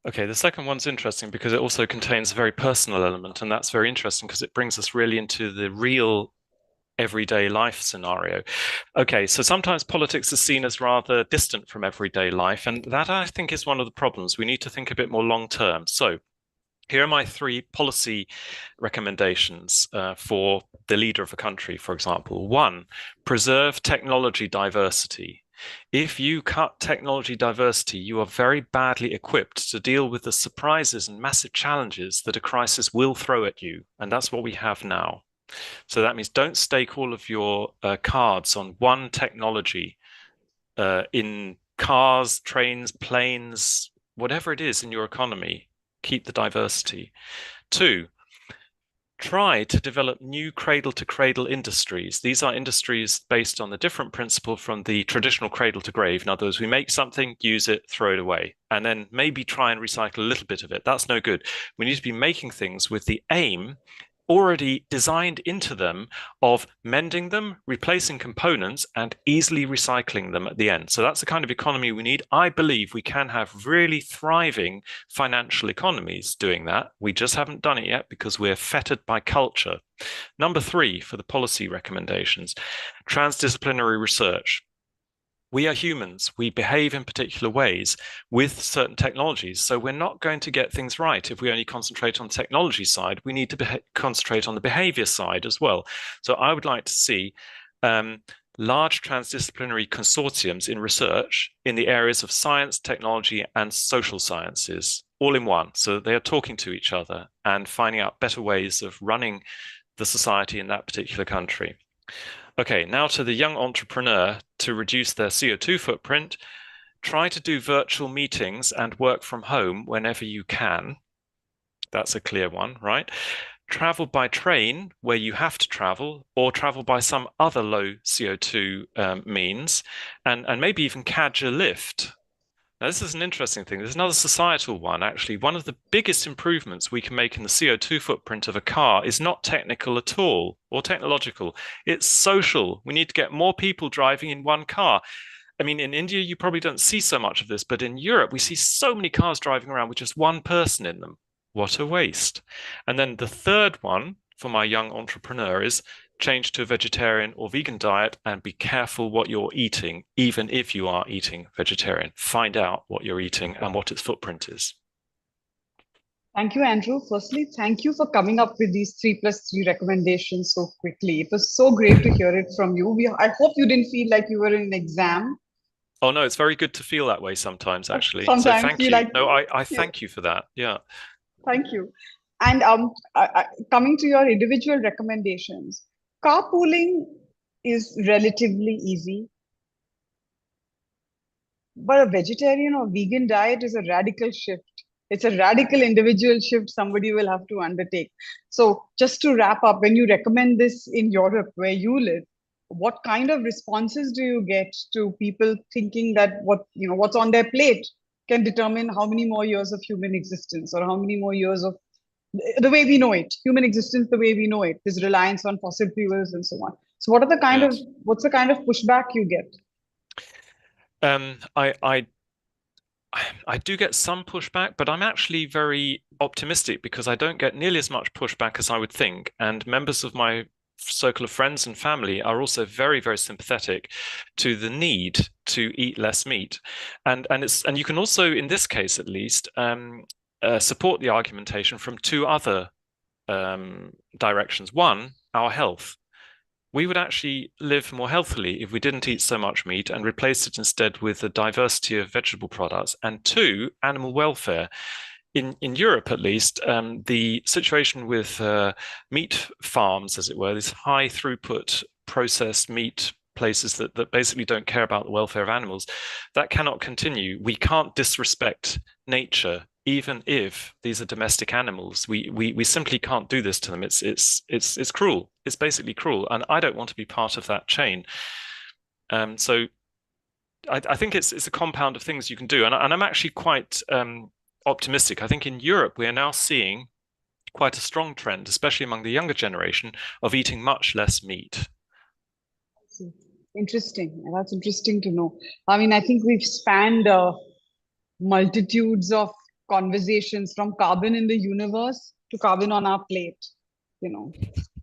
Okay, the second one's interesting because it also contains a very personal element, and that's very interesting because it brings us really into the real everyday life scenario. Okay, so sometimes politics is seen as rather distant from everyday life, and that I think is one of the problems. We need to think a bit more long term. So here are my three policy recommendations for the leader of a country, for example. One, preserve technology diversity. If you cut technology diversity, you are very badly equipped to deal with the surprises and massive challenges that a crisis will throw at you. And that's what we have now. So that means don't stake all of your cards on one technology in cars, trains, planes, whatever it is in your economy. Keep the diversity. Two, try to develop new cradle-to-cradle industries. These are industries based on the different principle from the traditional cradle to grave. In other words, we make something, use it, throw it away, and then maybe try and recycle a little bit of it. That's no good. We need to be making things with the aim already designed into them of mending them, replacing components, and easily recycling them at the end. So that's the kind of economy we need. I believe we can have really thriving financial economies doing that. We just haven't done it yet because we're fettered by culture. Number three, for the policy recommendations, transdisciplinary research. We are humans. We behave in particular ways with certain technologies. So we're not going to get things right if we only concentrate on the technology side. We need to concentrate on the behavior side as well. So I would like to see large transdisciplinary consortiums in research in the areas of science, technology, and social sciences, all in one. So they are talking to each other and finding out better ways of running the society in that particular country. Okay, now to the young entrepreneur to reduce their CO2 footprint, try to do virtual meetings and work from home whenever you can. That's a clear one, right? Travel by train where you have to travel, or travel by some other low CO2 means, and maybe even catch a lift. Now, this is an interesting thing. There's another societal one, actually. One of the biggest improvements we can make in the CO2 footprint of a car is not technical at all or technological. It's social. We need to get more people driving in one car. I mean, in India, you probably don't see so much of this, but in Europe, we see so many cars driving around with just one person in them. What a waste. And then the third one for my young entrepreneur is change to a vegetarian or vegan diet and be careful what you're eating, even if you are eating vegetarian. Find out what you're eating and what its footprint is. Thank you, Andrew. Firstly, thank you for coming up with these 3+3 recommendations so quickly. It was so great to hear it from you. I hope you didn't feel like you were in an exam. Oh no, it's very good to feel that way sometimes, actually. So Sometimes thank you you. like, No, I yeah, thank you for that. Yeah. thank you. And coming to your individual recommendations, carpooling is relatively easy, but a vegetarian or vegan diet is a radical shift. It's a radical individual shift somebody will have to undertake. So, just to wrap up, when you recommend this in Europe where you live, what kind of responses do you get to people thinking that what's on their plate can determine how many more years of human existence or how many more years of the way we know it, human existence, the way we know it, this reliance on fossil fuels and so on. So, Yes. what's the kind of pushback you get? Um, I I I do get some pushback, but I'm actually very optimistic because I don't get nearly as much pushback as I would think. And members of my circle of friends and family are also very, very sympathetic to the need to eat less meat. And you can also, in this case at least, support the argumentation from two other directions. One, our health. We would actually live more healthily if we didn't eat so much meat and replaced it instead with a diversity of vegetable products. And two, animal welfare. In Europe, at least, the situation with meat farms, as it were, these high throughput processed meat places that basically don't care about the welfare of animals, that cannot continue. We can't disrespect nature, even if these are domestic animals. We simply can't do this to them. It's cruel. It's basically cruel, and I don't want to be part of that chain. So I think it's a compound of things you can do, and I'm actually quite optimistic. I think in Europe we are now seeing quite a strong trend, especially among the younger generation, of eating much less meat. Interesting. That's interesting to know. I mean, I think we've spanned multitudes of conversations from carbon in the universe to carbon on our plate, you know,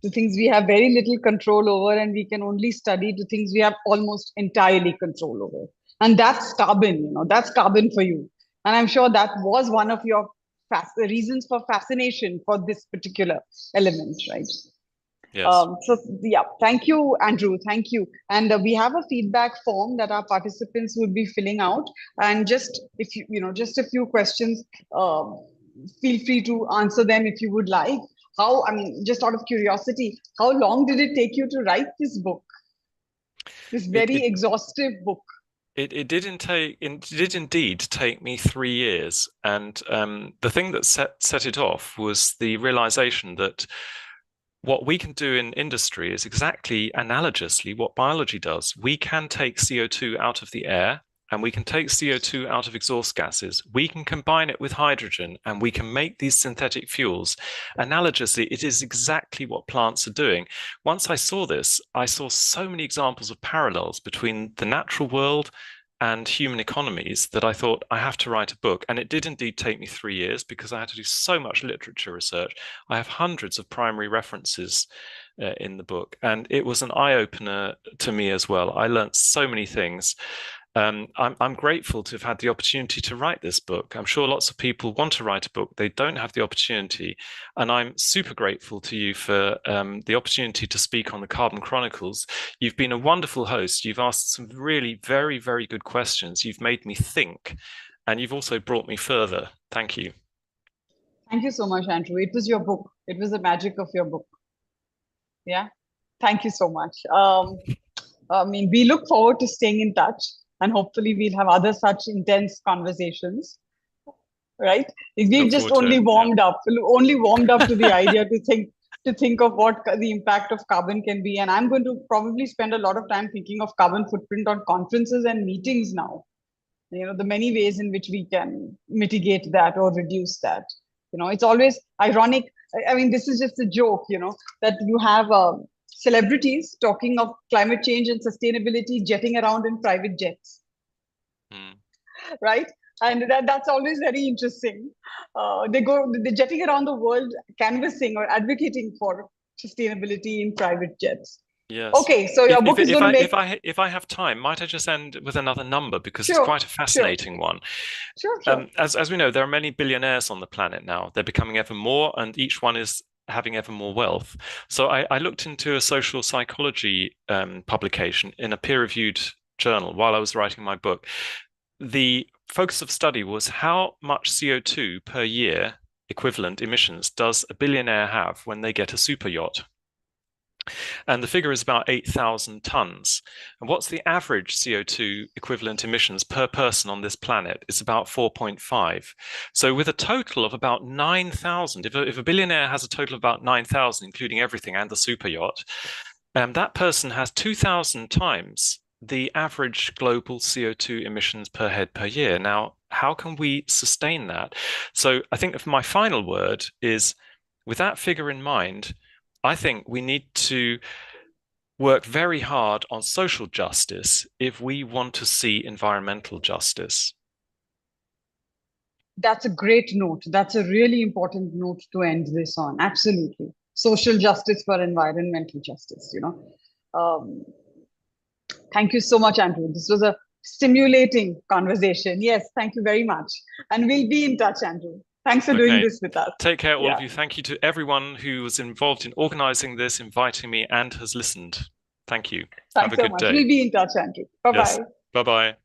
to things we have very little control over and we can only study, to things we have almost entirely control over. And that's carbon, that's carbon for you. And I'm sure that was one of your reasons for fascination for this particular element, right? Yes. So yeah, thank you, Andrew. Thank you. And we have a feedback form that our participants will be filling out. And just if just a few questions. Feel free to answer them if you would like. I mean, just out of curiosity, how long did it take you to write this book? This It very it exhaustive book. it did indeed take me 3 years, and the thing that set it off was the realization that what we can do in industry is exactly analogously what biology does. We can take CO2 out of the air and we can take CO2 out of exhaust gases. We can combine it with hydrogen and we can make these synthetic fuels. Analogously, it is exactly what plants are doing. Once I saw this, I saw so many examples of parallels between the natural world and human economies that I thought I have to write a book. And it did indeed take me 3 years because I had to do so much literature research. I have hundreds of primary references in the book, and it was an eye opener to me as well. I learned so many things. I'm grateful to have had the opportunity to write this book. I'm sure lots of people want to write a book, they don't have the opportunity. And I'm super grateful to you for the opportunity to speak on the Carbon Chronicles. You've been a wonderful host. You've asked some really very, very good questions. You've made me think, and you've also brought me further. Thank you. Thank you so much, Andrew. It was your book. It was the magic of your book. Yeah. Thank you so much. I mean, we look forward to staying in touch and hopefully we'll have other such intense conversations, right? We've Look just forward to it. only warmed up to the idea to think of what the impact of carbon can be. And I'm going to probably spend a lot of time thinking of carbon footprint on conferences and meetings now. The many ways in which we can mitigate that or reduce that. It's always ironic. I mean, this is just a joke, that you have celebrities talking of climate change and sustainability jetting around in private jets, right? And that's always very interesting. They're jetting around the world canvassing or advocating for sustainability in private jets. Yes. Okay, so your book is going to make... If I have time, might I just end with another number, because it's Sure, quite a fascinating one. Sure. As we know, there are many billionaires on the planet now. They're becoming ever more, and each one is having ever more wealth. So I looked into a social psychology publication in a peer-reviewed journal while I was writing my book. The focus of study was how much CO2 per year equivalent emissions does a billionaire have when they get a super yacht? And the figure is about 8,000 tons. And what's the average CO2 equivalent emissions per person on this planet? It's about 4.5. So with a total of about 9,000, if a billionaire has a total of about 9,000, including everything and the super yacht, that person has 2,000 times the average global CO2 emissions per head per year. Now, how can we sustain that? So I think my final word is, with that figure in mind, I think we need to work very hard on social justice if we want to see environmental justice. That's a great note. That's a really important note to end this on. Absolutely. Social justice for environmental justice, Thank you so much, Andrew. This was a stimulating conversation. Yes, thank you very much. And we'll be in touch, Andrew. Thanks for doing this with us. Take care, all of you. Thank you to everyone who was involved in organizing this, inviting me, and has listened. Thank you. Thanks Have a good day. We'll be in touch, Andrew. Bye-bye. Yes. Bye-bye.